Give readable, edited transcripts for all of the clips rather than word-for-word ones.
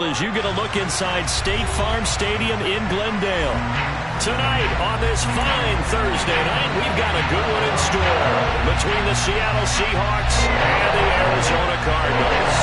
As you get a look inside State Farm Stadium in Glendale. Tonight on this fine Thursday night, we've got a good one in store between the Seattle Seahawks and the Arizona Cardinals.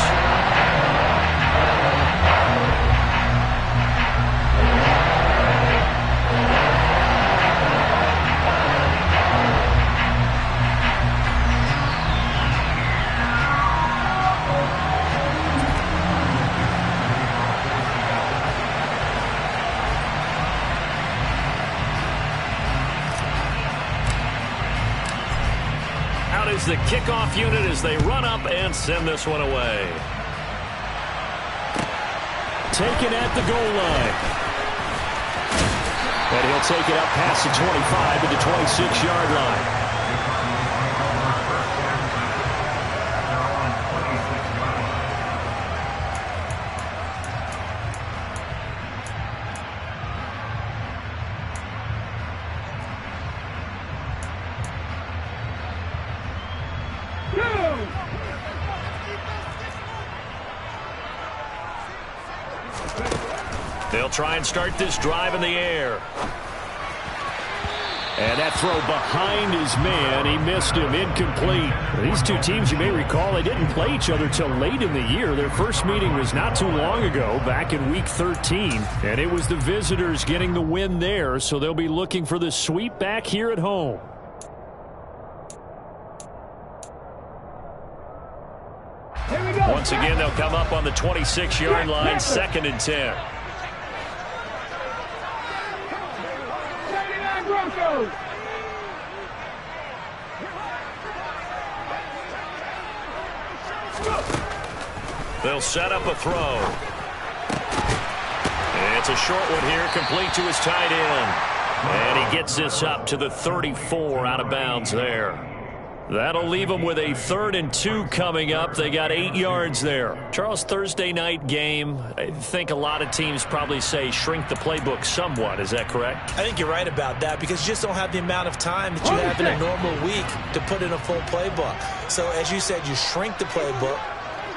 Is the kickoff unit as they run up and send this one away. Taken at the goal line. And he'll take it up past the 25 to the 26-yard line. They'll try and start this drive in the air. And that throw behind his man. He missed him. Incomplete. These two teams, you may recall, they didn't play each other till late in the year. Their first meeting was not too long ago, back in Week 13. And it was the visitors getting the win there, so they'll be looking for the sweep back here at home. Once again, they'll come up on the 26-yard line, 2nd and 10. They'll set up a throw. It's a short one here, complete to his tight end. And he gets this up to the 34 out of bounds there. That'll leave them with a 3rd and 2 coming up. They got 8 yards there. Charles, Thursday night game, I think a lot of teams probably say shrink the playbook somewhat. Is that correct? I think you're right about that because you just don't have the amount of time that you have in a normal week to put in a full playbook. So as you said, you shrink the playbook.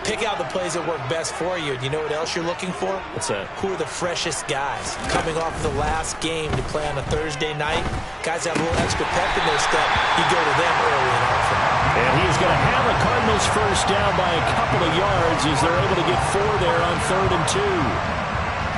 Pick out the plays that work best for you. You know what else you're looking for? What's that? Who are the freshest guys? Coming off of the last game to play on a Thursday night, guys have a little extra pep in their step. You go to them early and often. And he's going to have the Cardinals first down by a couple of yards as they're able to get 4 there on 3rd and 2.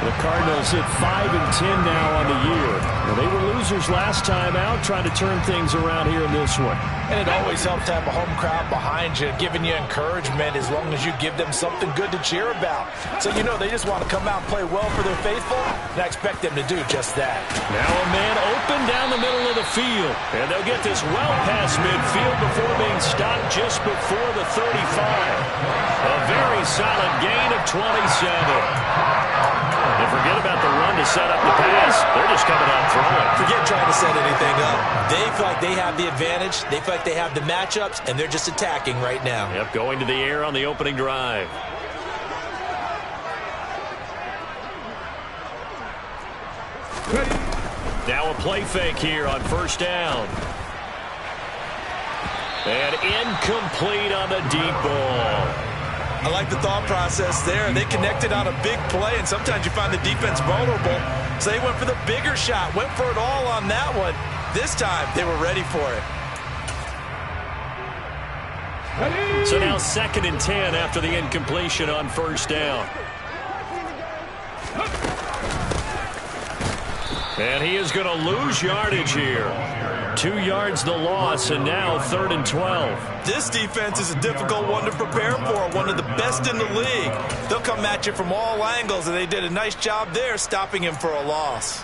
The Cardinals hit 5 and 10 now on the year. Well, they were losers last time out, trying to turn things around here in this one. And it always helps to have a home crowd behind you, giving you encouragement as long as you give them something good to cheer about. So, you know, they just want to come out and play well for their faithful, and I expect them to do just that. Now a man open down the middle of the field. And they'll get this well past midfield before being stopped just before the 35. A very solid gain of 27. And forget about the run to set up the pass. They're just coming out throwing. Forget trying to set anything up. They feel like they have the advantage. They feel like they have the matchups, and they're just attacking right now. Yep, going to the air on the opening drive. Now a play fake here on 1st down. And incomplete on the deep ball. I like the thought process there. They connected on a big play, and sometimes you find the defense vulnerable. So they went for the bigger shot, went for it all on that one. This time, they were ready for it. So now 2nd and 10 after the incompletion on 1st down. And he is going to lose yardage here. 2 yards the loss, and now 3rd and 12. This defense is a difficult one to prepare for, one of the best in the league. They'll come at you from all angles, and they did a nice job there stopping him for a loss.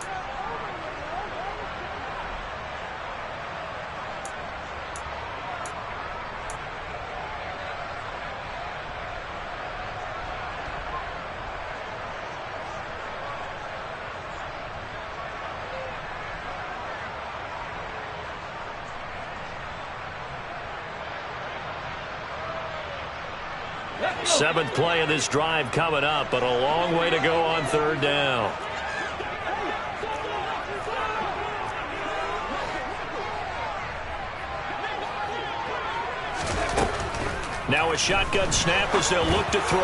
Seventh play of this drive coming up, but a long way to go on 3rd down. Now a shotgun snap as they'll look to throw.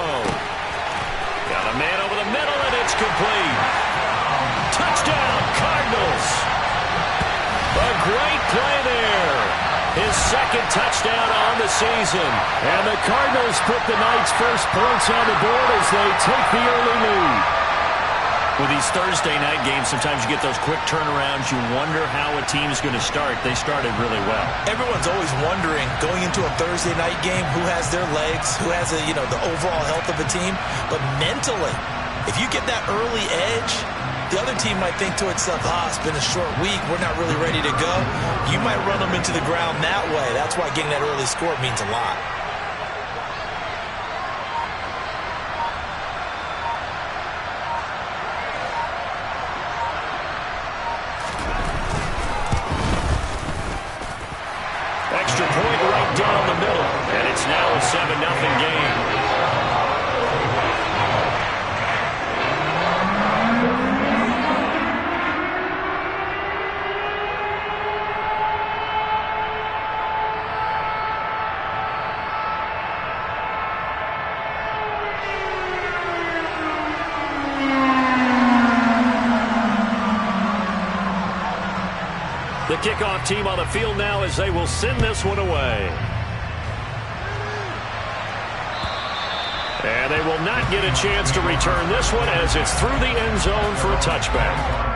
Got man over the middle, and it's complete. Touchdown, Cardinals. A great play there. His second touchdown on the season. And the Cardinals put the night's first points on the board as they take the early lead. With these Thursday night games, sometimes you get those quick turnarounds. You wonder how a team is going to start. They started really well. Everyone's always wondering, going into a Thursday night game, who has their legs, who has the overall health of a team. But mentally, if you get that early edge, the other team might think to itself, it's been a short week, we're not really ready to go. You might run them into the ground that way. That's why getting that early score means a lot. Extra point right down the middle, and it's now a 7-0 game. The kickoff team on the field now as they will send this one away. And they will not get a chance to return this one as it's through the end zone for a touchback.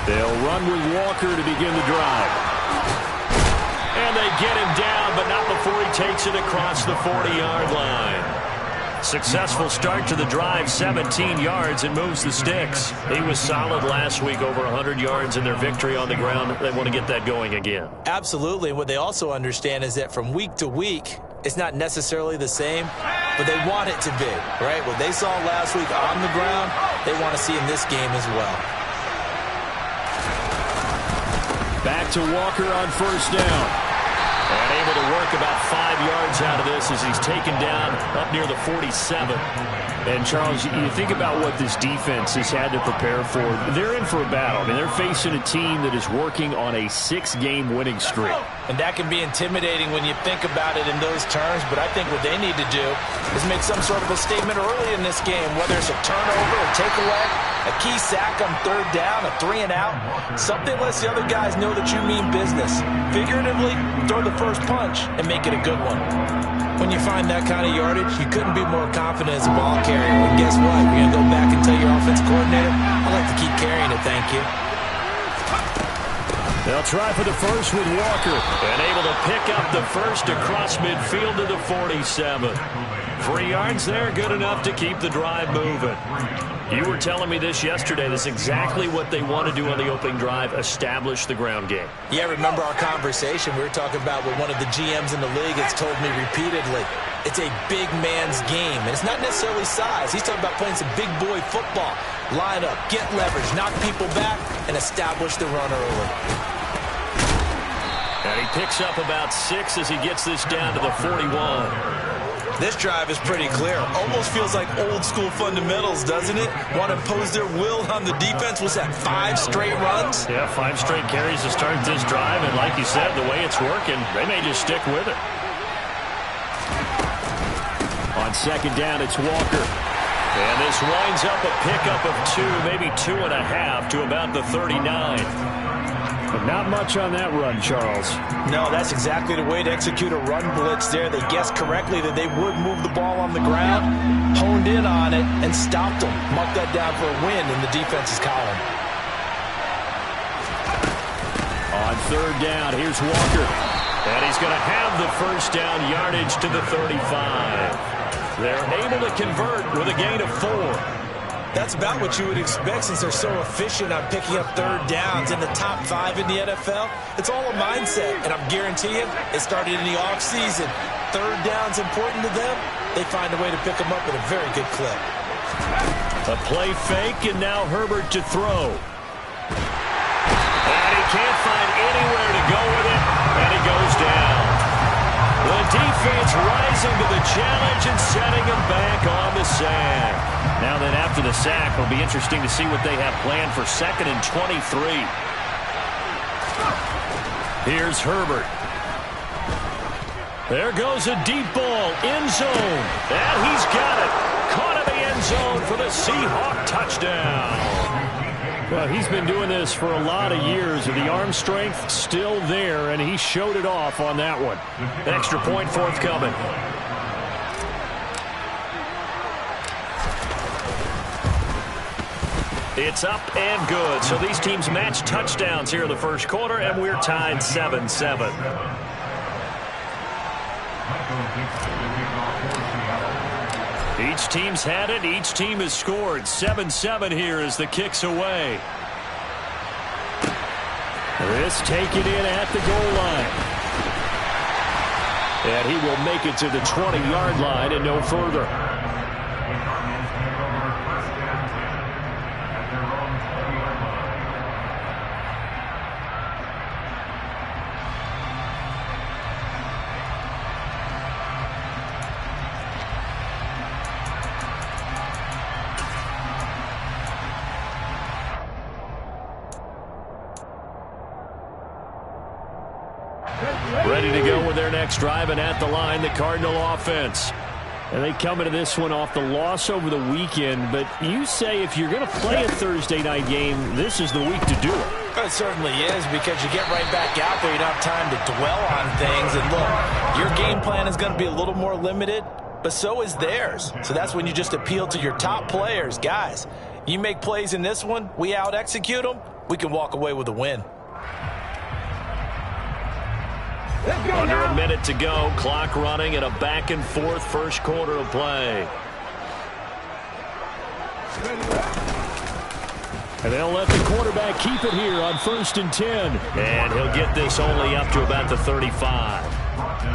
They'll run with Walker to begin the drive. And they get him down, but not before he takes it across the 40-yard line. Successful start to the drive, 17 yards, and moves the sticks. He was solid last week, over 100 yards in their victory on the ground. They want to get that going again. Absolutely. And what they also understand is that from week to week, it's not necessarily the same, but they want it to be, right? What they saw last week on the ground, they want to see in this game as well. Back to Walker on first down. And able to work about 5 yards out of this as he's taken down up near the 47. And, Charles, you think about what this defense has had to prepare for. They're in for a battle. I mean, they're facing a team that is working on a 6-game winning streak. And that can be intimidating when you think about it in those terms, but I think what they need to do is make some sort of a statement early in this game, whether it's a turnover, a takeaway, a key sack on third down, a 3-and-out. Something lets the other guys know that you mean business. Figuratively, throw the first punch and make it a good one. When you find that kind of yardage, you couldn't be more confident as a ball carrier. And guess what? You're going to go back and tell your offensive coordinator, I'd like to keep carrying it, thank you. They'll try for the first with Walker. And able to pick up the first across midfield to the 47. 3 yards there, good enough to keep the drive moving. You were telling me this yesterday. That's exactly what they want to do on the opening drive, establish the ground game. Yeah, remember our conversation? We were talking about what one of the GMs in the league has told me repeatedly. It's a big man's game, and it's not necessarily size. He's talking about playing some big boy football. Line up, get leverage, knock people back, and establish the run early. And he picks up about 6 as he gets this down to the 41. This drive is pretty clear. Almost feels like old school fundamentals, doesn't it? Want to impose their will on the defense. Was that 5 straight runs? Yeah, 5 straight carries to start this drive. And like you said, the way it's working, they may just stick with it. On second down, it's Walker. And this winds up a pickup of 2, maybe 2.5 to about the 39. But not much on that run, Charles. No, that's exactly the way to execute a run blitz there. They guessed correctly that they would move the ball on the ground, honed in on it, and stopped them. Marked that down for a win in the defense's column. On third down, here's Walker. And he's going to have the first down yardage to the 35. They're able to convert with a gain of 4. That's about what you would expect since they're so efficient on picking up third downs in the top 5 in the NFL. It's all a mindset, and I'm guaranteeing it started in the offseason. third down's important to them, they find a way to pick them up at a very good clip. A play fake, and now Herbert to throw. And he can't find anywhere to go with it, and he goes down. The defense rising to the challenge and setting him back on the sack. Now then, after the sack, it'll be interesting to see what they have planned for 2nd and 23. Here's Herbert. There goes a deep ball, end zone, and he's got it. Caught in the end zone for the Seahawk touchdown. Well, he's been doing this for a lot of years, and the arm strength still there, and he showed it off on that one. Extra point forthcoming. It's up and good. So these teams match touchdowns here in the first quarter, and we're tied 7-7. Each team's had it. Each team has scored. 7-7 here as the kick's away. This taken in at the goal line. And he will make it to the 20-yard line and no further. Ready to go with their next drive, and at the line, the Cardinal offense. And they come into this one off the loss over the weekend, but you say if you're going to play a Thursday night game, this is the week to do it. It certainly is, because you get right back out there. You don't have time to dwell on things. And look, your game plan is going to be a little more limited, but so is theirs. So that's when you just appeal to your top players. Guys, you make plays in this one, we out-execute them, we can walk away with a win. Under a minute to go, clock running, and a back-and-forth first quarter of play. And they'll let the quarterback keep it here on 1st and 10. And he'll get this only up to about the 35.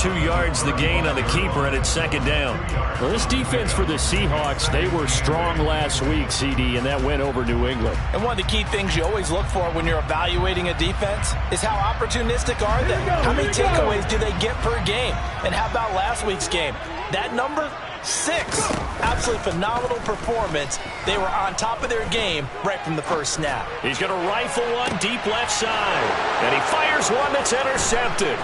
2 yards the gain on the keeper, and it's 2nd down. Well, this defense for the Seahawks, they were strong last week, CD, and that went over New England. And one of the key things you always look for when you're evaluating a defense is how opportunistic are they? How many takeaways do they get per game? And how about last week's game? That number? 6. Absolutely phenomenal performance. They were on top of their game right from the first snap. He's going to rifle one deep left side. And he fires one that's intercepted.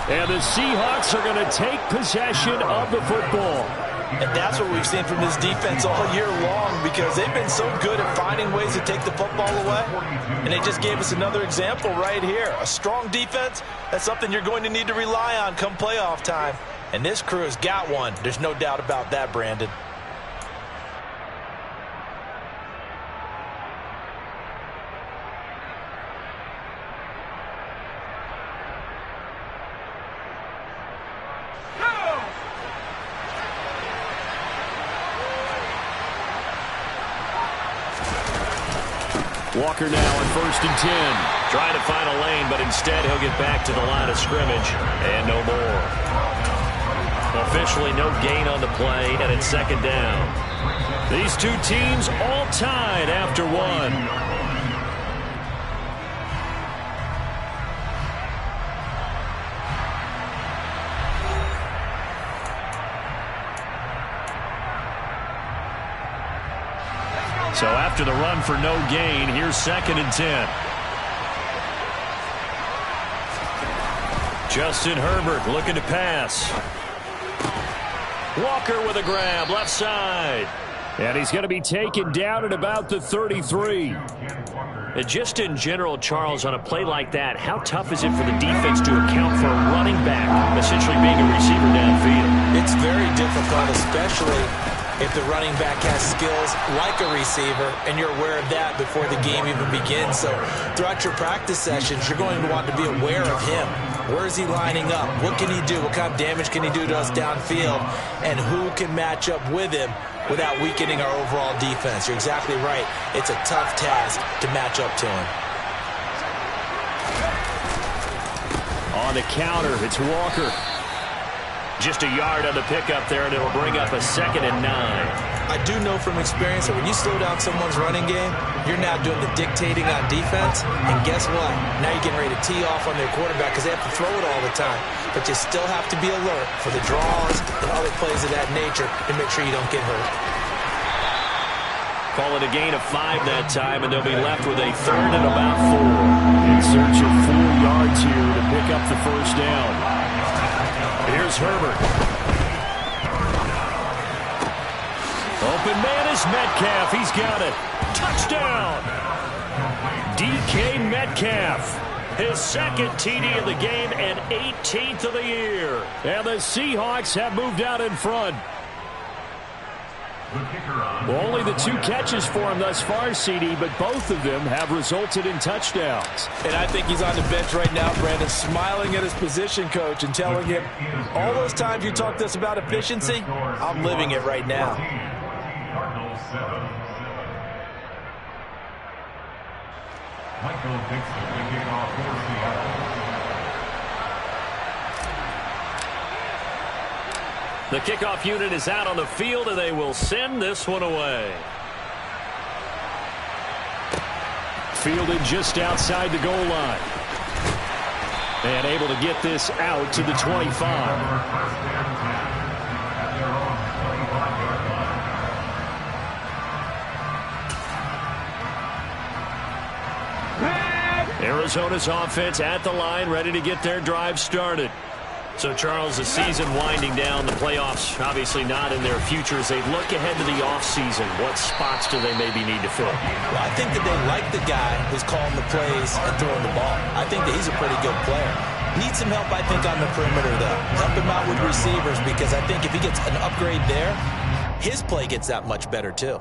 And the Seahawks are going to take possession of the football. And that's what we've seen from this defense all year long, because they've been so good at finding ways to take the football away. And they just gave us another example right here. A strong defense, that's something you're going to need to rely on come playoff time. And this crew has got one. There's no doubt about that, Brandon. Walker now on 1st and 10. Trying to find a lane, but instead he'll get back to the line of scrimmage. And no more. Officially no gain on the play, and it's 2nd down. These two teams all tied after one. So after the run for no gain, here's 2nd and 10. Justin Herbert looking to pass. Walker with a grab, left side. And he's going to be taken down at about the 33. And just in general, Charles, on a play like that, how tough is it for the defense to account for a running back essentially being a receiver downfield? It's very difficult, especially if the running back has skills like a receiver, and you're aware of that before the game even begins. So throughout your practice sessions, you're going to want to be aware of him. Where is he lining up? What can he do? What kind of damage can he do to us downfield? And who can match up with him without weakening our overall defense? You're exactly right. It's a tough task to match up to him. On the counter, it's Walker. Just a yard on the pickup there, and it'll bring up a 2nd and 9. I do know from experience that when you slow down someone's running game, you're now doing the dictating on defense. And guess what? Now you're getting ready to tee off on their quarterback because they have to throw it all the time. But you still have to be alert for the draws and other plays of that nature to make sure you don't get hurt. Call it a gain of 5 that time, and they'll be left with a 3rd and about 4. In search of 4 yards here to pick up the first down. Here's Herbert. Open man is Metcalf. He's got it. Touchdown. DK Metcalf. His 2nd TD of the game and 18th of the year. And the Seahawks have moved out in front. Well, only the 2 catches for him thus far, CD, but both of them have resulted in touchdowns. And I think he's on the bench right now, Brandon, smiling at his position coach and telling him, all those times you talked to us about efficiency, I'm living it right now. Michael Dixon, the kickoff for Seattle. The kickoff unit is out on the field, and they will send this one away. Fielded just outside the goal line. And able to get this out to the 25. Arizona's offense at the line, ready to get their drive started. So, Charles, the season winding down, the playoffs obviously not in their future. As they look ahead to the offseason, what spots do they maybe need to fill? Well, I think that they like the guy who's calling the plays and throwing the ball. I think that he's a pretty good player. Needs some help, I think, on the perimeter, though. Help him out with receivers, because I think if he gets an upgrade there, his play gets that much better, too.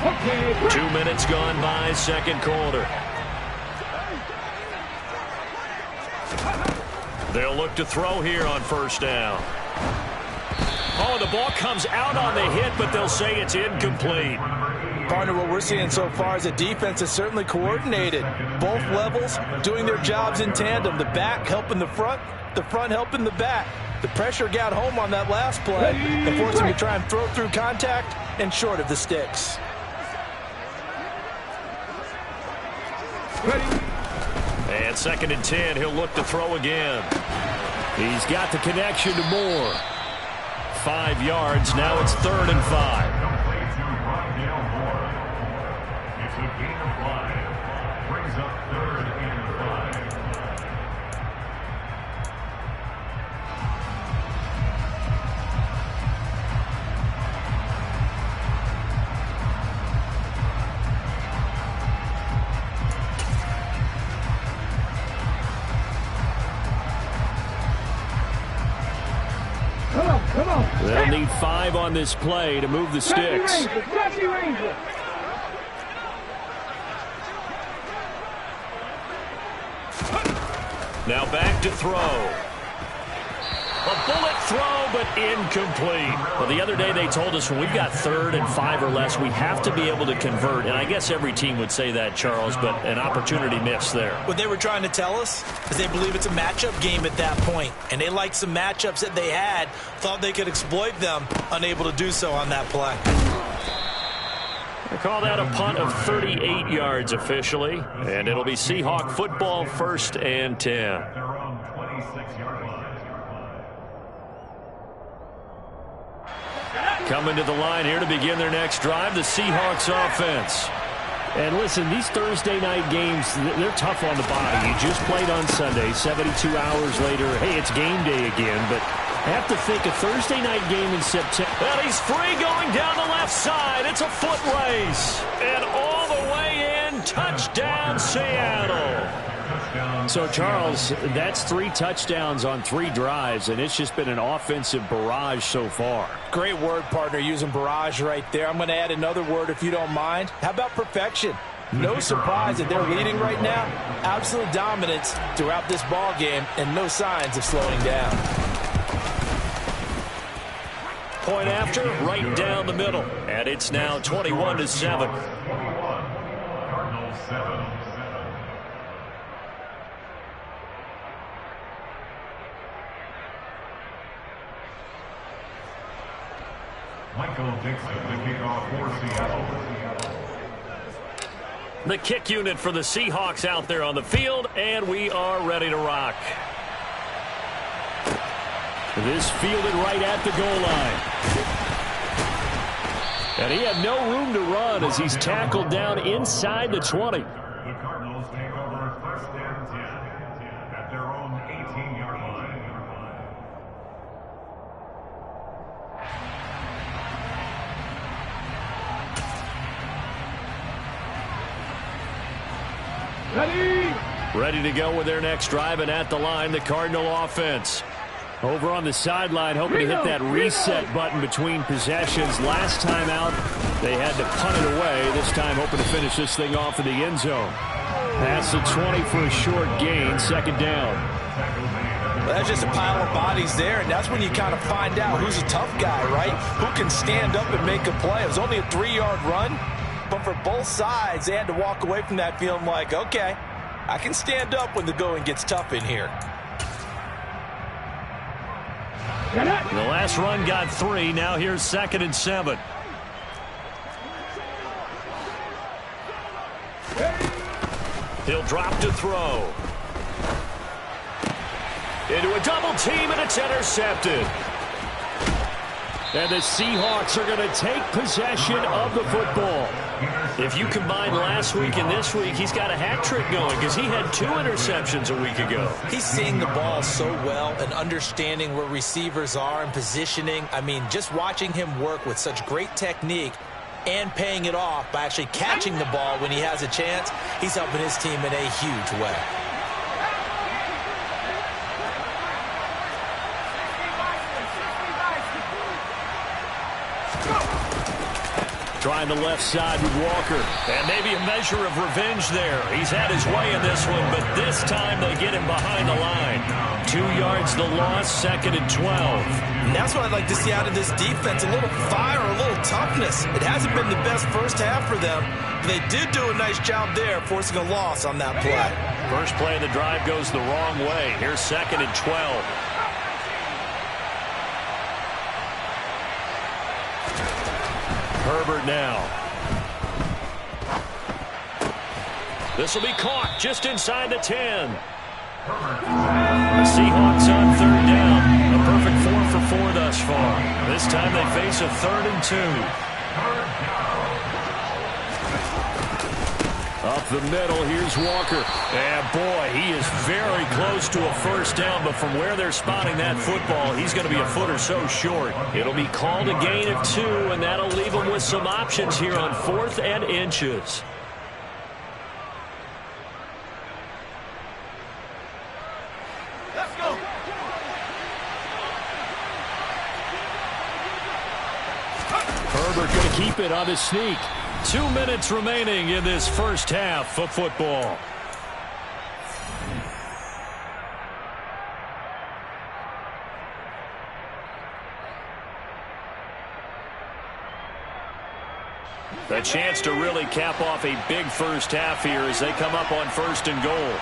Okay. 2 minutes gone by, second quarter. They'll look to throw here on first down. Oh, the ball comes out on the hit, but they'll say it's incomplete. Partner, what we're seeing so far is the defense is certainly coordinated. Both levels doing their jobs in tandem. The back helping the front helping the back. The pressure got home on that last play and forced him to try and throw through contact and short of the sticks. And 2nd and 10, he'll look to throw again. He's got the connection to Moore. 5 yards, now it's 3rd and 5. It's a gain of 5. Brings up 3rd and 5. They'll need 5 on this play to move the sticks. Now back to throw. A bullet throw, but incomplete. Well, the other day they told us when we've got 3rd and 5 or less, we have to be able to convert. And I guess every team would say that, Charles, but an opportunity missed there. What they were trying to tell us is they believe it's a matchup game at that point. And they liked some matchups that they had, thought they could exploit them, unable to do so on that play. They call that a punt of 38 yards officially. And it'll be Seahawk football, 1st and 10. Coming to the line here to begin their next drive, the Seahawks offense. And listen, these Thursday night games, they're tough on the body. You just played on Sunday, 72 hours later, hey, it's game day again. But I have to think a Thursday night game in September. Well, he's free going down the left side. It's a foot race. And all the way in, touchdown Seattle. So, Charles, that's 3 touchdowns on 3 drives, and it's just been an offensive barrage so far. Great word, partner, using barrage right there. I'm going to add another word if you don't mind. How about perfection? No surprise that they're leading right now. Absolute dominance throughout this ball game and no signs of slowing down. point after, right down the middle. And it's now 21-7. Cardinals 7. Michael Dixon, the kickoff for Seattle. The kick unit for the Seahawks out there on the field, and we are ready to rock. This fielded right at the goal line. And he had no room to run as he's tackled down inside the 20. The Cardinals take over first and 10 at their own 18-yard line. Ready to go with their next drive, and at the line, the Cardinal offense. Over on the sideline, hoping to hit that reset button between possessions. Last time out, they had to punt it away. This time, hoping to finish this thing off in the end zone. Past the 20 for a short gain, second down. Well, that's just a pile of bodies there, and that's when you kind of find out who's a tough guy, right? Who can stand up and make a play. It was only a 3-yard run, but for both sides, they had to walk away from that feeling like, okay, I can stand up when the going gets tough in here. The last run got 3. Now here's 2nd and 7. He'll drop to throw. Into a double team, and it's intercepted. And the Seahawks are going to take possession of the football. If you combine last week and this week, he's got a hat trick going because he had 2 interceptions a week ago. He's seeing the ball so well and understanding where receivers are and positioning. I mean, just watching him work with such great technique and paying it off by actually catching the ball when he has a chance, he's helping his team in a huge way. Trying the left side with Walker. And maybe a measure of revenge there. He's had his way in this one, but this time they get him behind the line. 2 yards the loss, 2nd and 12. And that's what I'd like to see out of this defense, a little fire, a little toughness. It hasn't been the best first half for them, but they did do a nice job there, forcing a loss on that play. First play of the drive goes the wrong way. Here's 2nd and 12. Herbert now. This will be caught just inside the 10. The Seahawks on 3rd down. A perfect 4 for 4 thus far. This time they face a 3rd and 2. Up the middle, here's Walker. And boy, he is very close to a first down, but from where they're spotting that football, he's going to be a foot or so short. It'll be called a gain of 2, and that'll leave him with some options here on 4th and inches. Let's go. Herbert going to keep it on the sneak. 2 minutes remaining in this first half of football. A chance to really cap off a big first half here as they come up on 1st and goal.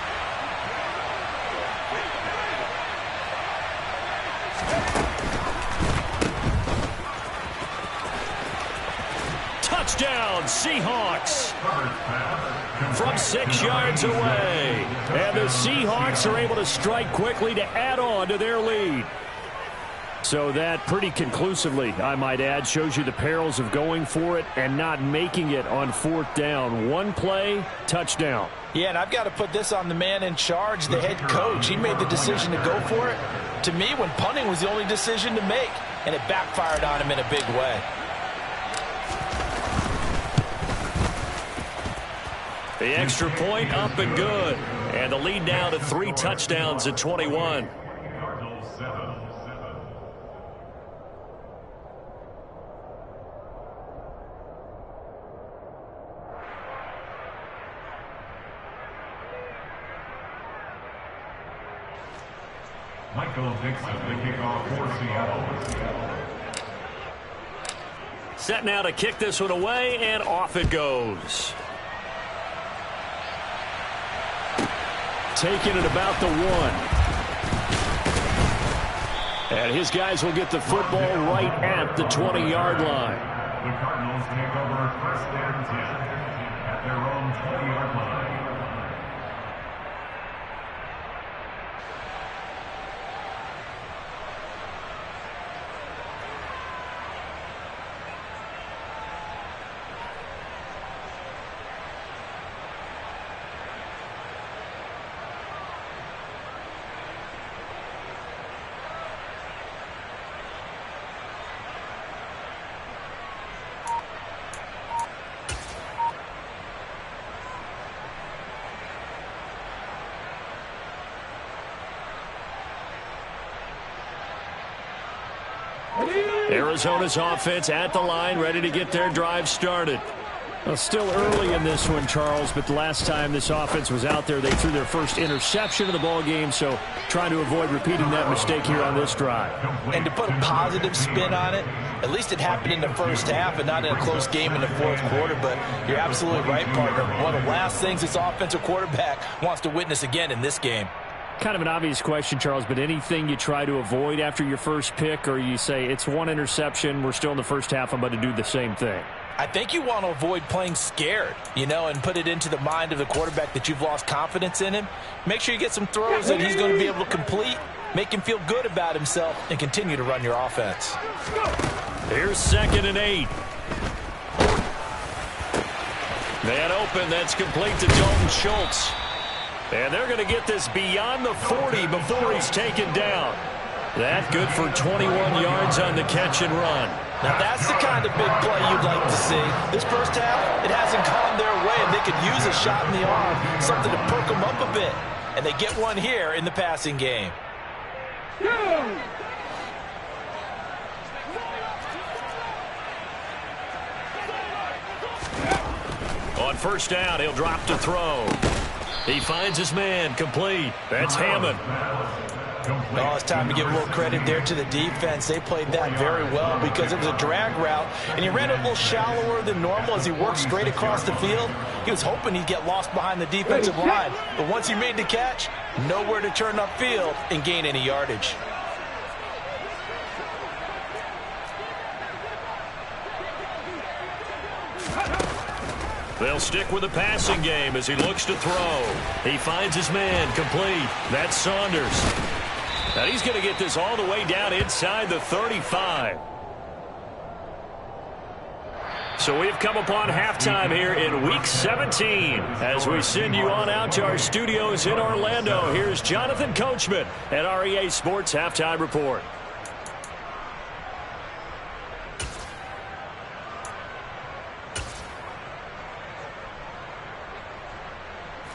Touchdown, Seahawks. From 6 yards away. And the Seahawks are able to strike quickly to add on to their lead. So that pretty conclusively, I might add, shows you the perils of going for it and not making it on 4th down. 1 play, touchdown. Yeah, and I've got to put this on the man in charge, the head coach. He made the decision to go for it. To me, when punting was the only decision to make, and it backfired on him in a big way. The extra point up and good. And the lead now to 3 touchdowns at 21. Cardinals 7. Michael Dixon, the kickoff for Seattle. Set now to kick this one away, and off it goes. Taking it about the 1. And his guys will get the football right at the 20-yard line. The Cardinals take over first and 10 at their own 20-yard line. Arizona's offense at the line, ready to get their drive started. Well, still early in this one, Charles, but the last time this offense was out there, they threw their first interception of the ball game, so trying to avoid repeating that mistake here on this drive. And to put a positive spin on it, at least it happened in the first half and not in a close game in the fourth quarter, but you're absolutely right, partner. One of the last things this offensive quarterback wants to witness again in this game. Kind of an obvious question, Charles, but anything you try to avoid after your first pick, or you say it's one interception, we're still in the first half, I'm about to do the same thing? I think you want to avoid playing scared, and put it into the mind of the quarterback that you've lost confidence in him. Make sure you get some throws that he's going to be able to complete, make him feel good about himself, and continue to run your offense. Here's 2nd and 8. Man open, that's complete to Dalton Schultz. And they're going to get this beyond the 40 before he's taken down. That good for 21 yards on the catch and run. Now that's the kind of big play you'd like to see. This first half, it hasn't gone their way, and they could use a shot in the arm, something to perk them up a bit. And they get one here in the passing game. On first down, he'll drop to throw. He finds his man, complete. That's Hammond. Oh, it's time to give a little credit there to the defense. They played that very well because it was a drag route, and he ran it a little shallower than normal as he worked straight across the field. He was hoping he'd get lost behind the defensive line, but once he made the catch, nowhere to turn upfield and gain any yardage. They'll stick with the passing game as he looks to throw. He finds his man, complete. That's Saunders. And he's going to get this all the way down inside the 35. So we've come upon halftime here in Week 17. As we send you on out to our studios in Orlando, here's Jonathan Coachman at REA Sports Halftime Report.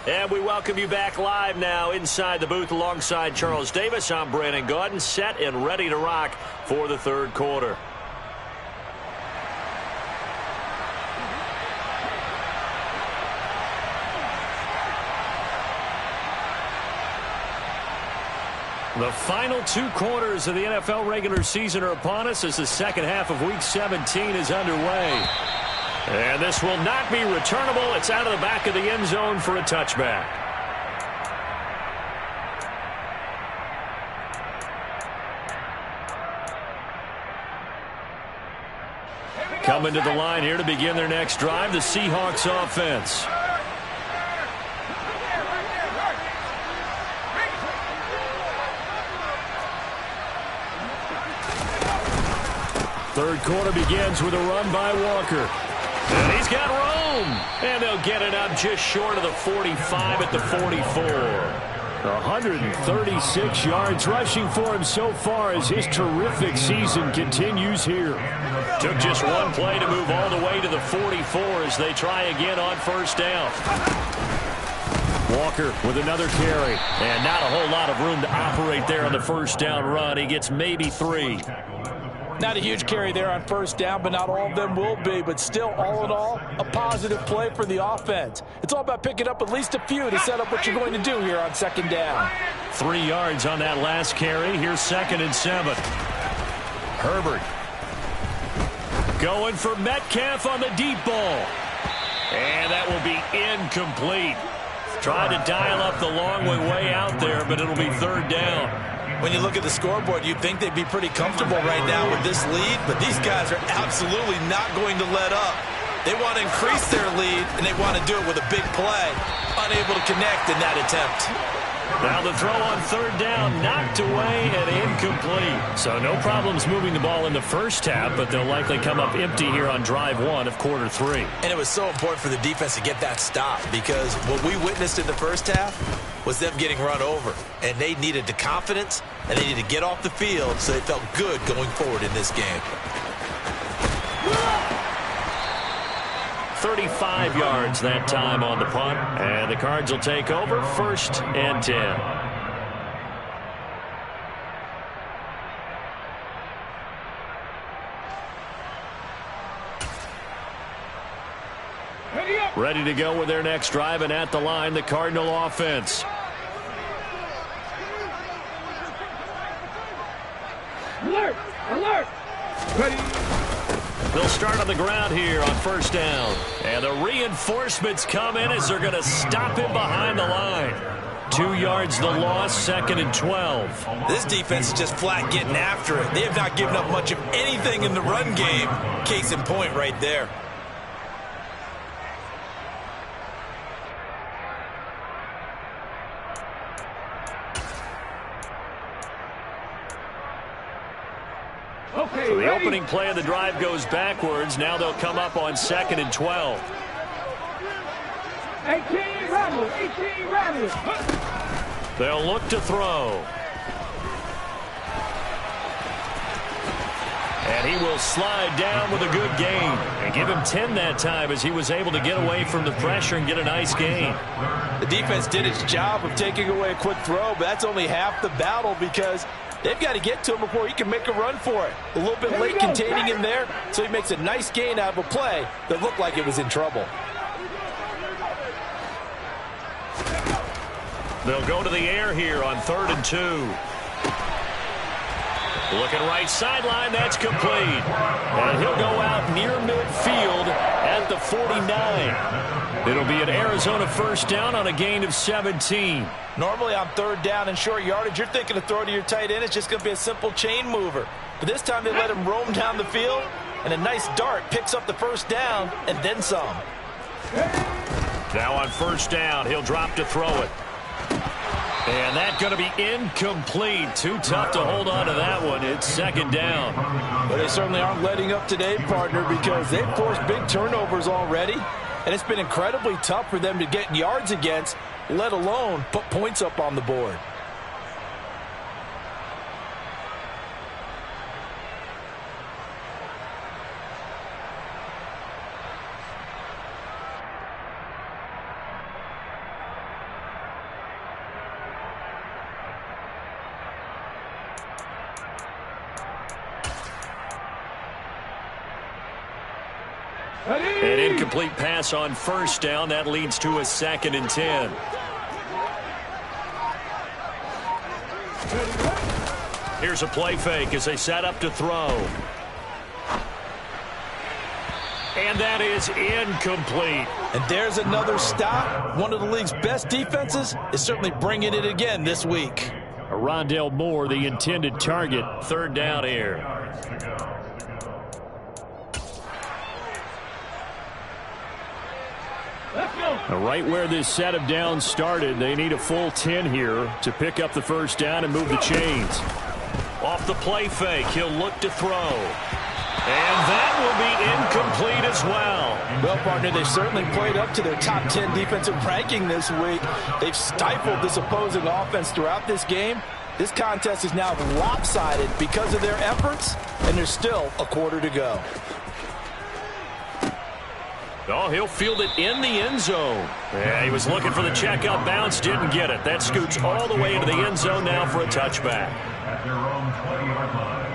And we welcome you back live now inside the booth alongside Charles Davis. I'm Brandon Gaudin, set and ready to rock for the third quarter. The final 2 quarters of the NFL regular season are upon us as the second half of Week 17 is underway. And this will not be returnable. It's out of the back of the end zone for a touchback. Coming to the line here to begin their next drive, the Seahawks offense. Third quarter begins with a run by Walker. And he's got room. And they'll get it up just short of the 45 at the 44. 136 yards rushing for him so far as his terrific season continues here. Took just one play to move all the way to the 44 as they try again on first down. Walker with another carry. And not a whole lot of room to operate there on the first down run. He gets maybe 3. Not a huge carry there on first down, but not all of them will be. But still, all in all, a positive play for the offense. It's all about picking up at least a few to set up what you're going to do here on second down. 3 yards on that last carry. Here's 2nd and 7. Herbert. Going for Metcalf on the deep ball. And that will be incomplete. Tried to dial up the long way out there, but it'll be third down. When you look at the scoreboard, you'd think they'd be pretty comfortable right now with this lead, but these guys are absolutely not going to let up. They want to increase their lead, and they want to do it with a big play. Unable to connect in that attempt. Now the throw on third down, knocked away and incomplete. So no problems moving the ball in the first half, but they'll likely come up empty here on drive one of quarter three. And it was so important for the defense to get that stop, because what we witnessed in the first half was them getting run over. And they needed the confidence, and they needed to get off the field so they felt good going forward in this game. 35 yards that time on the punt. And the Cards will take over, 1st and 10. Ready to go with their next drive, and at the line, the Cardinal offense. Alert! Alert! Ready. They'll start on the ground here on 1st down. And the reinforcements come in as they're going to stop him behind the line. 2 yards the loss, 2nd and 12. This defense is just flat getting after it. They have not given up much of anything in the run game. Case in point right there. Okay, So the ready? opening play of the drive goes backwards. Now they'll come up on 2nd and 12. 18 Rebels! 18 Rebels! They'll look to throw. And he will slide down with a good gain. And give him 10 that time as he was able to get away from the pressure and get a nice gain. The defense did its job of taking away a quick throw, but that's only half the battle because they've got to get to him before he can make a run for it. A little bit late containing him there, so he makes a nice gain out of a play that looked like it was in trouble. They'll go to the air here on 3rd and 2. Looking right sideline, that's complete. And he'll go out near midfield at the 49. It'll be an Arizona 1st down on a gain of 17. Normally on 3rd down and short yardage, you're thinking to throw to your tight end. It's just going to be a simple chain mover. But this time they let him roam down the field, and a nice dart picks up the 1st down and then some. Now on 1st down, he'll drop to throw it. And that's going to be incomplete. Too tough to hold on to that one. It's 2nd down. But they certainly aren't letting up today, partner, because they've forced big turnovers already. And it's been incredibly tough for them to get yards against, let alone put points up on the board. An incomplete pass on 1st down. That leads to a 2nd and 10. Here's a play fake as they set up to throw. And that is incomplete. And there's another stop. One of the league's best defenses is certainly bringing it again this week. Rondale Moore, the intended target. 3rd down here. Right where this set of downs started, they need a full 10 here to pick up the 1st down and move the chains. Off the play fake, he'll look to throw. And that will be incomplete as well. Well, partner, they've certainly played up to their top 10 defensive ranking this week. They've stifled this opposing offense throughout this game. This contest is now lopsided because of their efforts, and there's still a quarter to go. Oh, he'll field it in the end zone. Yeah, he was looking for the checkout bounce, didn't get it. That scoots all the way into the end zone now for a touchback. At their own 20-yard line.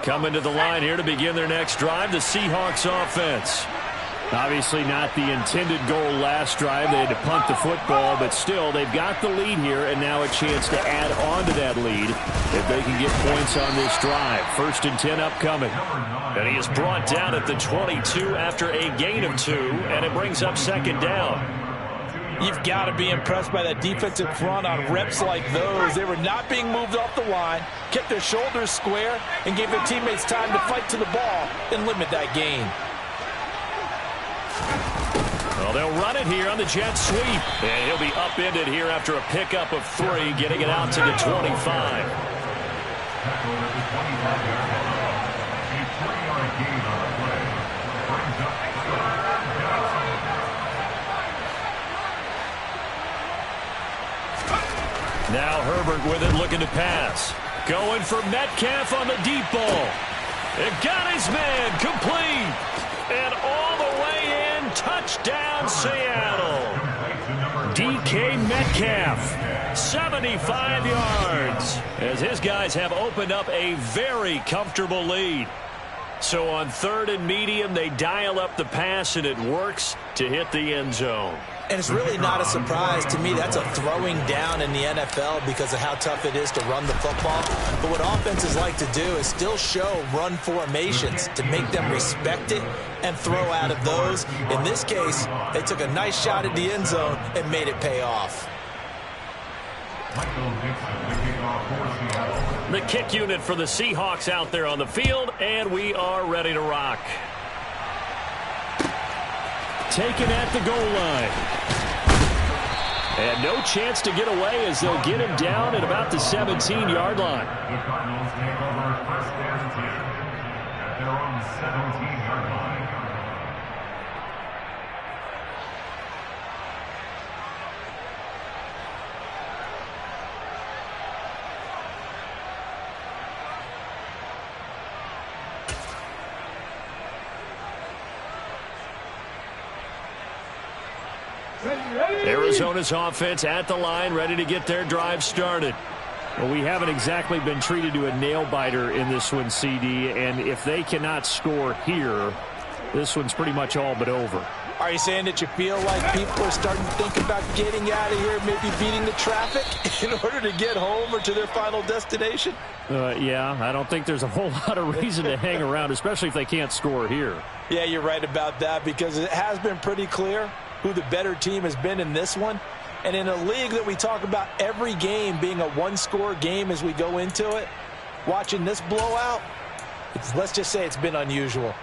Coming to the line here to begin their next drive, the Seahawks offense. Obviously not the intended goal last drive. They had to punt the football, but still, they've got the lead here, and now a chance to add on to that lead if they can get points on this drive. 1st and 10 upcoming. And he is brought down at the 22 after a gain of 2, and it brings up 2nd down. You've got to be impressed by that defensive front on reps like those. They were not being moved off the line, kept their shoulders square, and gave their teammates time to fight to the ball and limit that gain. Well, they'll run it here on the jet sweep. And he'll be upended here after a pickup of 3, getting it out to the 25. Now Herbert with it, looking to pass. Going for Metcalf on the deep ball. It got his man complete. And all the way in, touchdown Seattle. DK Metcalf, 75 yards, as his guys have opened up a very comfortable lead. So on 3rd and medium, they dial up the pass, and it works to hit the end zone. And it's really not a surprise to me. That's a throwing down in the NFL because of how tough it is to run the football. But what offenses like to do is still show run formations to make them respect it and throw out of those. In this case, they took a nice shot at the end zone and made it pay off. The kick unit for the Seahawks out there on the field, and we are ready to rock. Taken at the goal line. And no chance to get away as they'll get him down at about the 17-yard line. The Cardinals take over 1st and 10 at their own 17-yard line. Arizona's offense at the line, ready to get their drive started. Well, we haven't exactly been treated to a nail-biter in this one, CD, and if they cannot score here, this one's pretty much all but over. Are you saying that you feel like people are starting to think about getting out of here, maybe beating the traffic in order to get home or to their final destination? Yeah, I don't think there's a whole lot of reason to hang around, especially if they can't score here. Yeah, you're right about that because it has been pretty clear who the better team has been in this one. And in a league that we talk about every game being a one-score game as we go into it, watching this blowout, let's just say it's been unusual.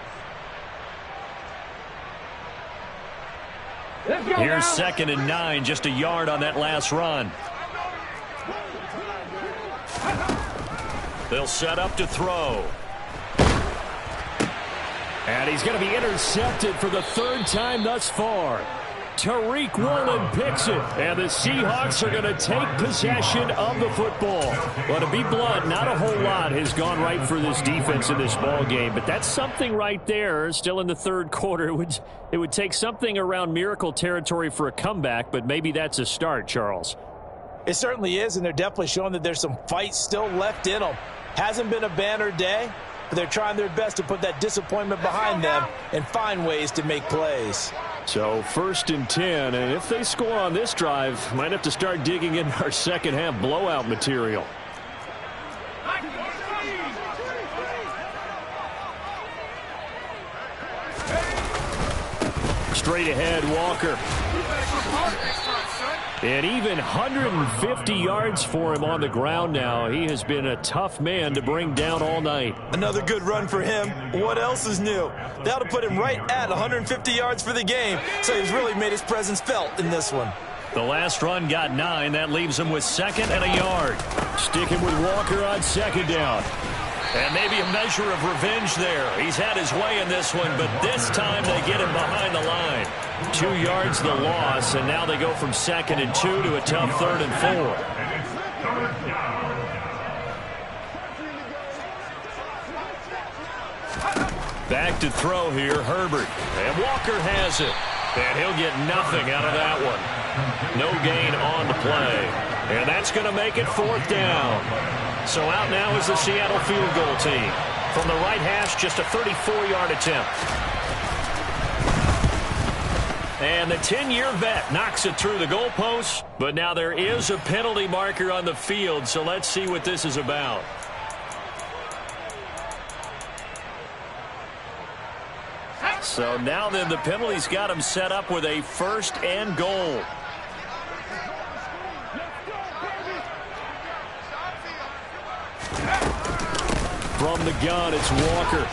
Here's 2nd and 9, just a yard on that last run. They'll set up to throw. And he's going to be intercepted for the 3rd time thus far. Tariq Woolen picks it, and the Seahawks are going to take possession of the football. Well, to be blunt, not a whole lot has gone right for this defense in this ball game, but that's something right there. Still in the 3rd quarter, it would take something around miracle territory for a comeback, but maybe that's a start, Charles. It certainly is, and they're definitely showing that there's some fight still left in them. Hasn't been a banner day, but they're trying their best to put that disappointment behind them and find ways to make plays. So 1st and 10, and if they score on this drive, might have to start digging in our second half blowout material. Straight ahead, Walker. And even 150 yards for him on the ground now. He has been a tough man to bring down all night. Another good run for him. What else is new? That'll put him right at 150 yards for the game, so he's really made his presence felt in this one. The last run got 9. That leaves him with 2nd and a yard. Sticking with Walker on 2nd down. And maybe a measure of revenge there. He's had his way in this one, but this time they get him behind the line. 2 yards the loss, and now they go from 2nd and 2 to a tough 3rd and 4. Back to throw here, Herbert. And Walker has it. And he'll get nothing out of that one. No gain on the play. And that's going to make it 4th down. So out now is the Seattle field goal team. From the right hash, just a 34-yard attempt. And the 10-year vet knocks it through the goalpost. But now there is a penalty marker on the field, so let's see what this is about. So now then the penalty's got him set up with a 1st and goal. From the gun, it's Walker.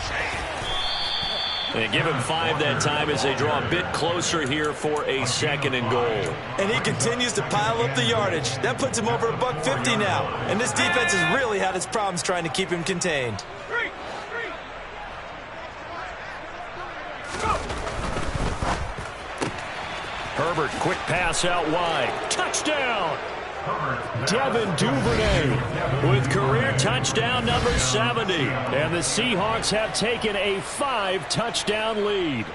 They give him 5 that time as they draw a bit closer here for a 2nd and goal. And he continues to pile up the yardage. That puts him over $150 now. And this defense has really had its problems trying to keep him contained. Herbert, quick pass out wide. Touchdown! Devin Duvernay with career touchdown number 70. And the Seahawks have taken a 5-touchdown lead.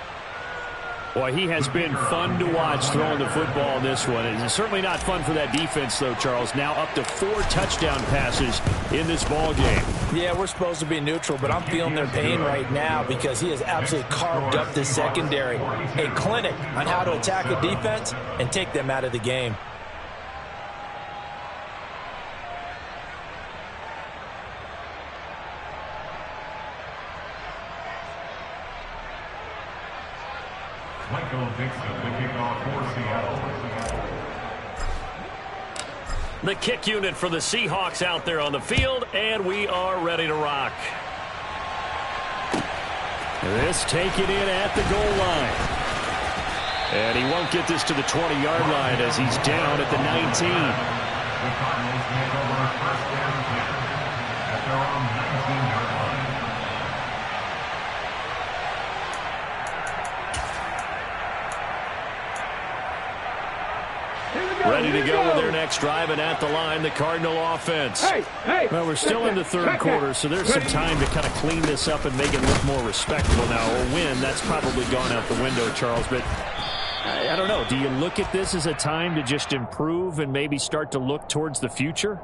Boy, he has been fun to watch throwing the football in this one. It's certainly not fun for that defense, though, Charles. Now up to 4 touchdown passes in this ball game. Yeah, we're supposed to be neutral, but I'm feeling their pain right now because he has absolutely carved up this secondary. A clinic on how to attack a defense and take them out of the game. Michael Dixon, the kickoff for Seattle. The kick unit for the Seahawks out there on the field, and we are ready to rock. This taken in at the goal line. And he won't get this to the 20-yard line as he's down at the 19. The Cardinals make over 1st and 10 at their own 19-yard line. Ready to go with their next drive, and at the line, the Cardinal offense. Well, we're still in the 3rd quarter, so there's some time to kind of clean this up and make it look more respectable now. A win, that's probably gone out the window, Charles, but I don't know. Do you look at this as a time to just improve and maybe start to look towards the future?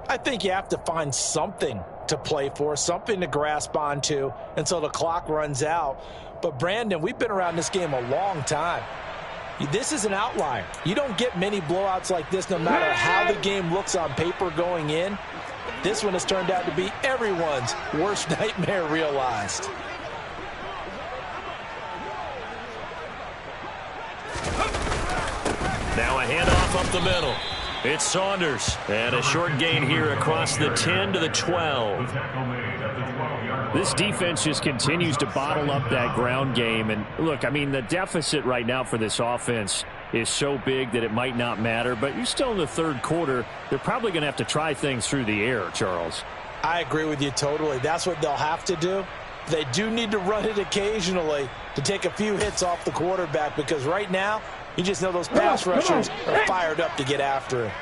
I think you have to find something to play for, something to grasp onto until the clock runs out. But, Brandon, we've been around this game a long time. This is an outlier. You don't get many blowouts like this no matter how the game looks on paper going in. This one has turned out to be everyone's worst nightmare realized. Now a handoff up the middle. It's Saunders. And a short gain here across the 10 to the 12. This defense just continues to bottle up that ground game. And look, I mean, the deficit right now for this offense is so big that it might not matter. But you're still in the 3rd quarter. They're probably going to have to try things through the air, Charles. I agree with you totally. That's what they'll have to do. They do need to run it occasionally to take a few hits off the quarterback, because right now, you just know those pass rushers are fired up to get after it.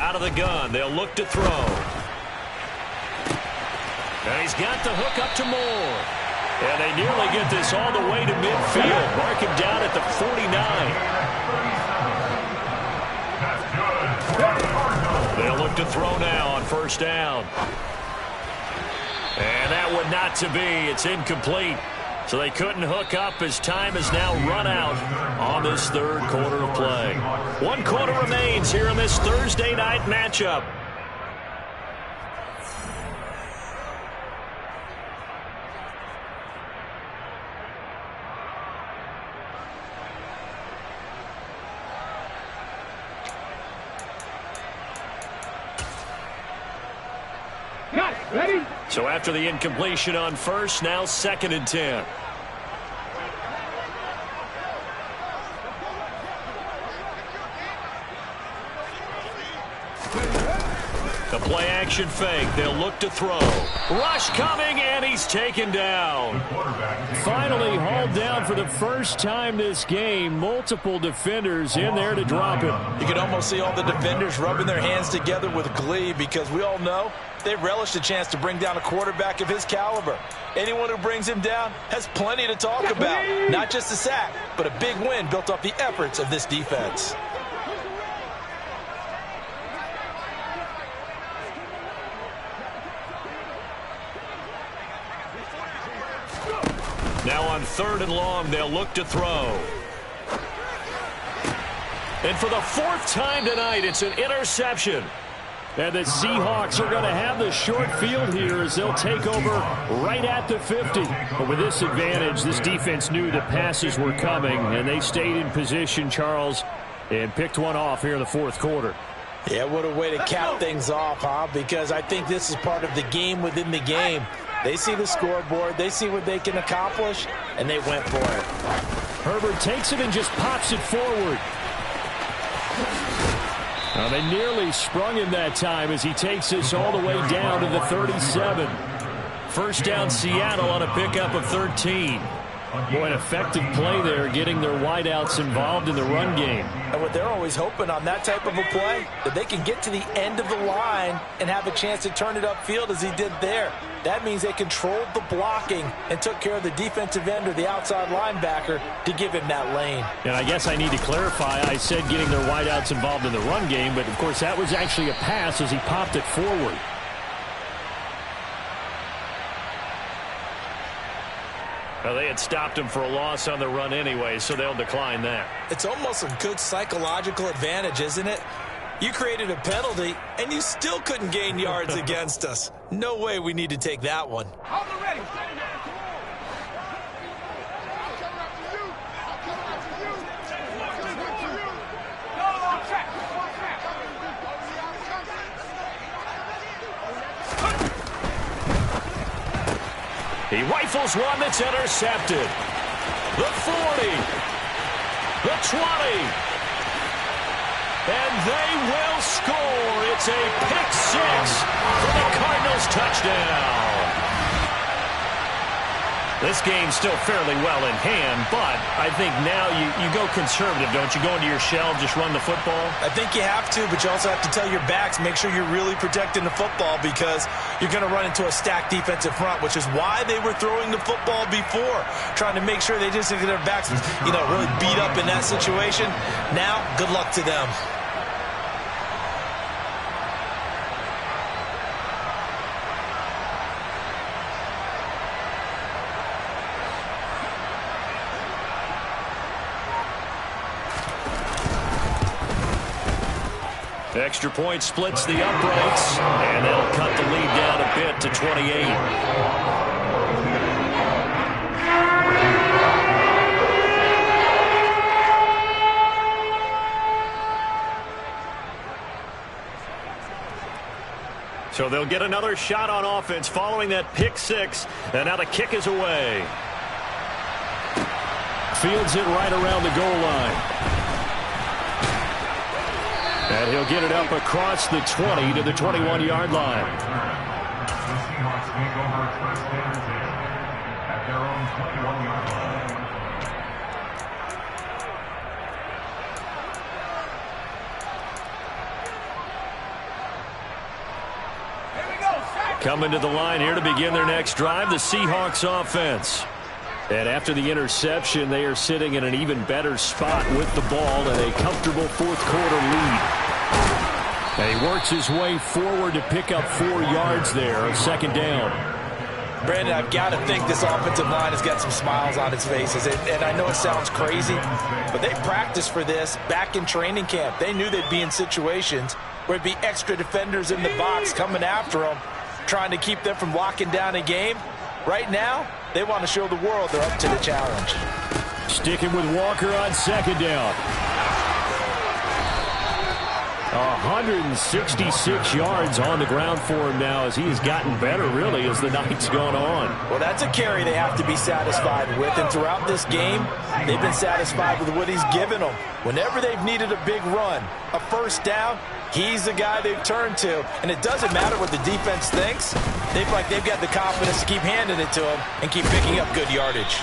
Out of the gun, they'll look to throw. And he's got the hook up to Moore. And they nearly get this all the way to midfield. Mark him down at the 49. They'll look to throw now on 1st down. And that would not to be. It's incomplete. So they couldn't hook up as time has now run out on this 3rd quarter of play. 1 quarter remains here in this Thursday night matchup. Ready? So after the incompletion on 1st, now 2nd and 10. The play action fake. They'll look to throw. Rush coming, and he's taken down. Finally hauled down for the first time this game. Multiple defenders in there to drop him. You can almost see all the defenders rubbing their hands together with glee, because we all know they relish the chance to bring down a quarterback of his caliber. Anyone who brings him down has plenty to talk about. Not just a sack, but a big win built off the efforts of this defense. Now on 3rd and long, they'll look to throw. And for the 4th time tonight, it's an interception. And the Seahawks are going to have the short field here as they'll take over right at the 50. But with this advantage, this defense knew the passes were coming, and they stayed in position, Charles, and picked one off here in the 4th quarter. Yeah, what a way to cap things off, huh? Because I think this is part of the game within the game. They see the scoreboard, they see what they can accomplish, and they went for it. Herbert takes it and just pops it forward. Well, they nearly sprung him that time as he takes this all the way down to the 37. First down, Seattle on a pickup of 13. Boy, an effective play there, getting their wideouts involved in the run game. And what they're always hoping on that type of a play, that they can get to the end of the line and have a chance to turn it upfield as he did there. That means they controlled the blocking and took care of the defensive end or the outside linebacker to give him that lane. And I guess I need to clarify, I said getting their wideouts involved in the run game, but of course that was actually a pass as he popped it forward. Well, they had stopped him for a loss on the run anyway, so they'll decline that. It's almost a good psychological advantage, isn't it? You created a penalty, and you still couldn't gain yards against us. No way we need to take that one. He rifles one that's intercepted. The 40. The 20. And they will score. It's a pick six for the Cardinals touchdown. This game's still fairly well in hand, but I think now you go conservative, don't you? Go into your shell, just run the football? I think you have to, but you also have to tell your backs, make sure you're really protecting the football because you're going to run into a stacked defensive front, which is why they were throwing the football before, trying to make sure they just get their backs, really beat up in that situation. Now, good luck to them. Extra point splits the uprights, and they'll cut the lead down a bit to 28. So they'll get another shot on offense following that pick six, and now the kick is away. Fields it right around the goal line. And he'll get it up across the 20 to the 21-yard line. The Seahawks take over first and 10 at their own 21-yard line. Coming to the line here to begin their next drive, the Seahawks offense. And after the interception, they are sitting in an even better spot with the ball and a comfortable fourth quarter lead. And he works his way forward to pick up 4 yards there on second down. Brandon, I've got to think this offensive line has got some smiles on its faces. And I know it sounds crazy, but they practiced for this back in training camp. They knew they'd be in situations where there'd be extra defenders in the box coming after them, trying to keep them from locking down a game. Right now, they want to show the world they're up to the challenge. Sticking with Walker on second down. 166 yards on the ground for him now as he has gotten better, really, as the night's gone on. Well, that's a carry they have to be satisfied with, and throughout this game, they've been satisfied with what he's given them. Whenever they've needed a big run, a first down, he's the guy they've turned to, and it doesn't matter what the defense thinks. They've got the confidence to keep handing it to him and keep picking up good yardage.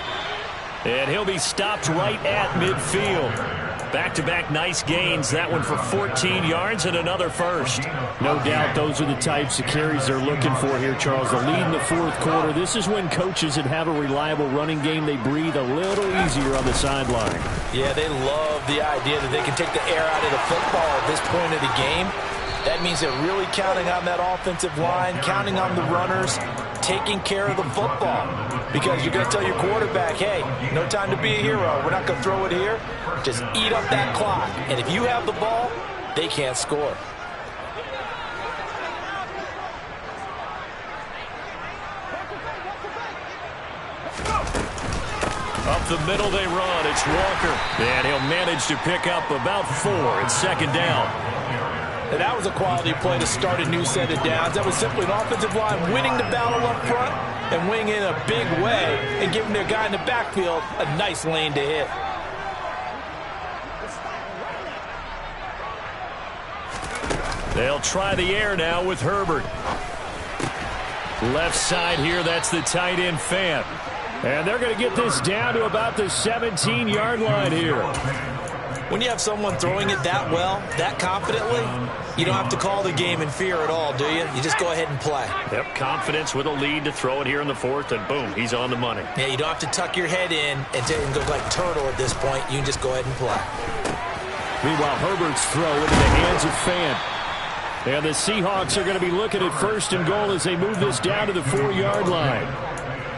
And he'll be stopped right at midfield. Back-to-back nice gains. That one for 14 yards and another first. No doubt those are the types of carries they're looking for here, Charles. The lead in the fourth quarter. This is when coaches that have a reliable running game, they breathe a little easier on the sideline. Yeah, they love the idea that they can take the air out of the football at this point of the game. That means they're really counting on that offensive line, counting on the runners, taking care of the football. Because you're going to tell your quarterback, hey, no time to be a hero. We're not going to throw it here. Just eat up that clock. And if you have the ball, they can't score. Up the middle they run. It's Walker. And he'll manage to pick up about 4. It's second down. And that was a quality play to start a new set of downs. That was simply an offensive line winning the battle up front and winning in a big way and giving their guy in the backfield a nice lane to hit. They'll try the air now with Herbert. Left side here, that's the tight end Fant. And they're going to get this down to about the 17-yard line here. When you have someone throwing it that well, that confidently, you don't have to call the game in fear at all, do you? You just go ahead and play. Yep, confidence with a lead to throw it here in the 4th, and boom, he's on the money. Yeah, you don't have to tuck your head in and go like turtle at this point. You can just go ahead and play. Meanwhile, Herbert's throw into the hands of Fant. And the Seahawks are going to be looking at 1st and goal as they move this down to the 4-yard line.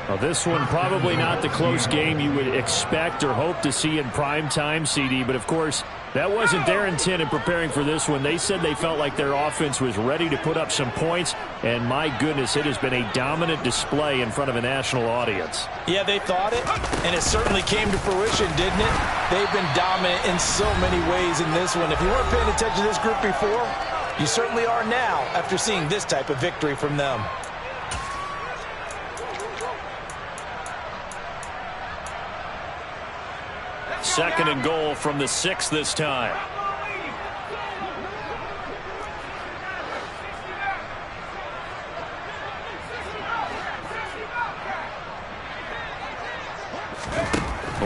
Well, this one probably not the close game you would expect or hope to see in prime time, CD. But, of course, that wasn't their intent in preparing for this one. They said they felt like their offense was ready to put up some points. And, my goodness, it has been a dominant display in front of a national audience. Yeah, they thought it, and it certainly came to fruition, didn't it? They've been dominant in so many ways in this one. If you weren't paying attention to this group before, you certainly are now after seeing this type of victory from them. Second and goal from the 6 this time.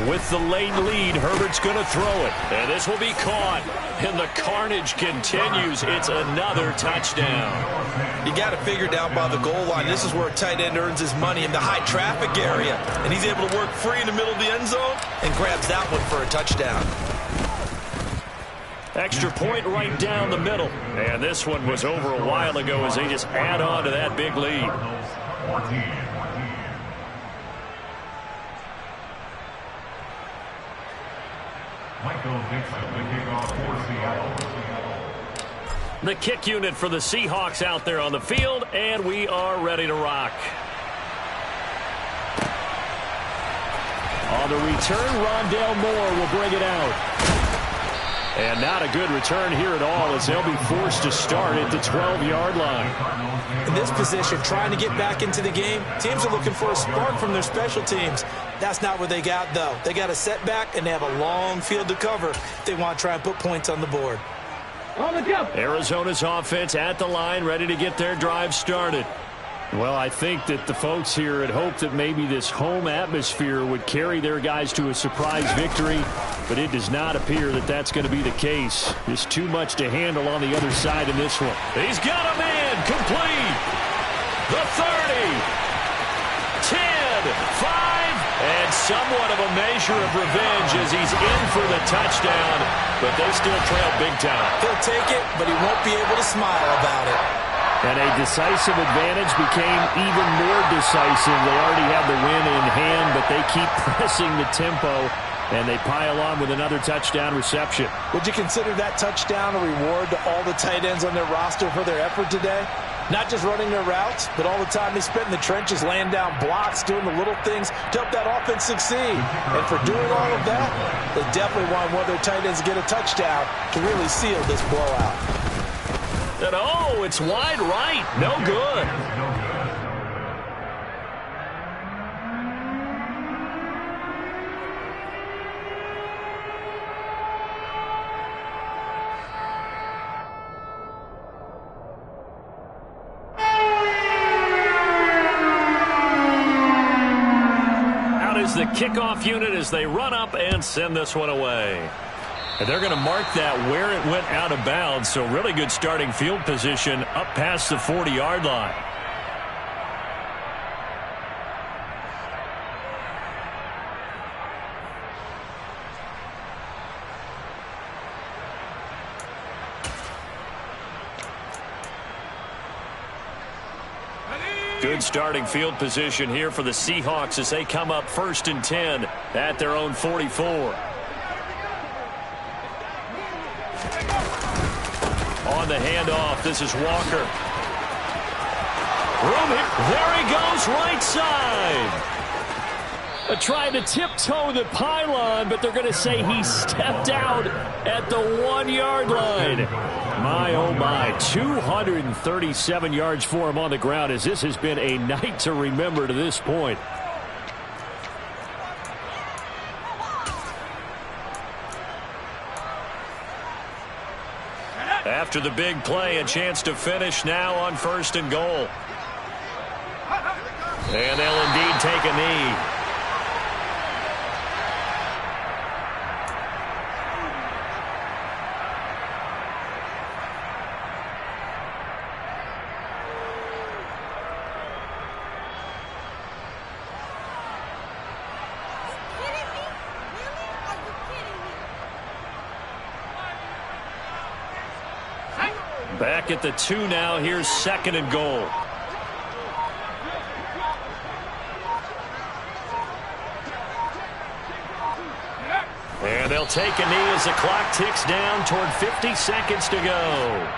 With the late lead, Herbert's going to throw it. And this will be caught. And the carnage continues. It's another touchdown. You got to figure down by the goal line. This is where a tight end earns his money, in the high traffic area. And he's able to work free in the middle of the end zone and grabs that one for a touchdown. Extra point right down the middle. And this one was over a while ago as they just add on to that big lead. 14. Michael Dixon, the kickoff for Seattle. The kick unit for the Seahawks out there on the field, and we are ready to rock. On the return, Rondale Moore will bring it out. And not a good return here at all as they'll be forced to start at the 12-yard line. In this position, trying to get back into the game, teams are looking for a spark from their special teams. That's not what they got, though. They got a setback, and they have a long field to cover if they want to try and put points on the board. Arizona's offense at the line, ready to get their drive started. Well, I think that the folks here had hoped that maybe this home atmosphere would carry their guys to a surprise victory, but it does not appear that that's going to be the case. There's too much to handle on the other side in this one. He's got a man complete. The 30, 10, 5, and somewhat of a measure of revenge as he's in for the touchdown, but they still trail big time. He'll take it, but he won't be able to smile about it. And a decisive advantage became even more decisive. They already had the win in hand, but they keep pressing the tempo, and they pile on with another touchdown reception. Would you consider that touchdown a reward to all the tight ends on their roster for their effort today? Not just running their routes, but all the time they spent in the trenches, laying down blocks, doing the little things to help that offense succeed. And for doing all of that, they definitely want one of their tight ends to get a touchdown to really seal this blowout. And oh, it's wide right. No good. Out is the kickoff unit as they run up and send this one away. And they're going to mark that where it went out of bounds, so really good starting field position up past the 40-yard line. Good starting field position here for the Seahawks as they come up 1st and 10 at their own 44. On the handoff, this is Walker. Room here. There he goes, right side. Trying to tiptoe the pylon, but they're going to say he stepped out at the 1-yard line. My, oh my, 237 yards for him on the ground as this has been a night to remember to this point. After the big play, a chance to finish now on 1st and goal. And they'll indeed take a knee. Back at the 2 now. Here's 2nd and goal. And they'll take a knee as the clock ticks down toward 50 seconds to go.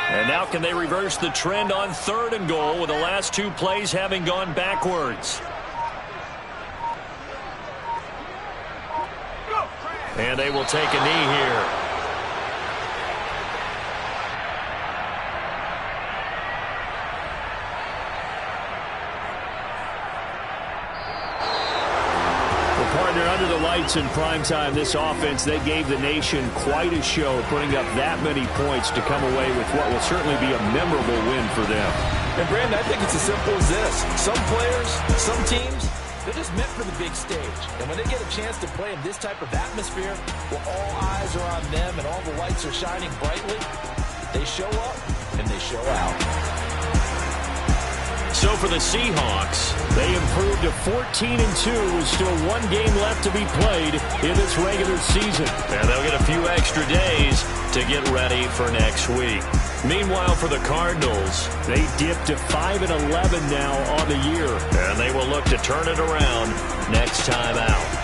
And now can they reverse the trend on 3rd and goal with the last 2 plays having gone backwards? And they will take a knee here. Partner, under the lights in primetime, this offense, they gave the nation quite a show, putting up that many points to come away with what will certainly be a memorable win for them. And, Brandon, I think it's as simple as this. Some players, some teams, they're just meant for the big stage. And when they get a chance to play in this type of atmosphere, where all eyes are on them and all the lights are shining brightly, they show up and they show out. So for the Seahawks, they improved to 14-2 with still 1 game left to be played in this regular season. And they'll get a few extra days to get ready for next week. Meanwhile, for the Cardinals, they dipped to 5-11 now on the year. And they will look to turn it around next time out.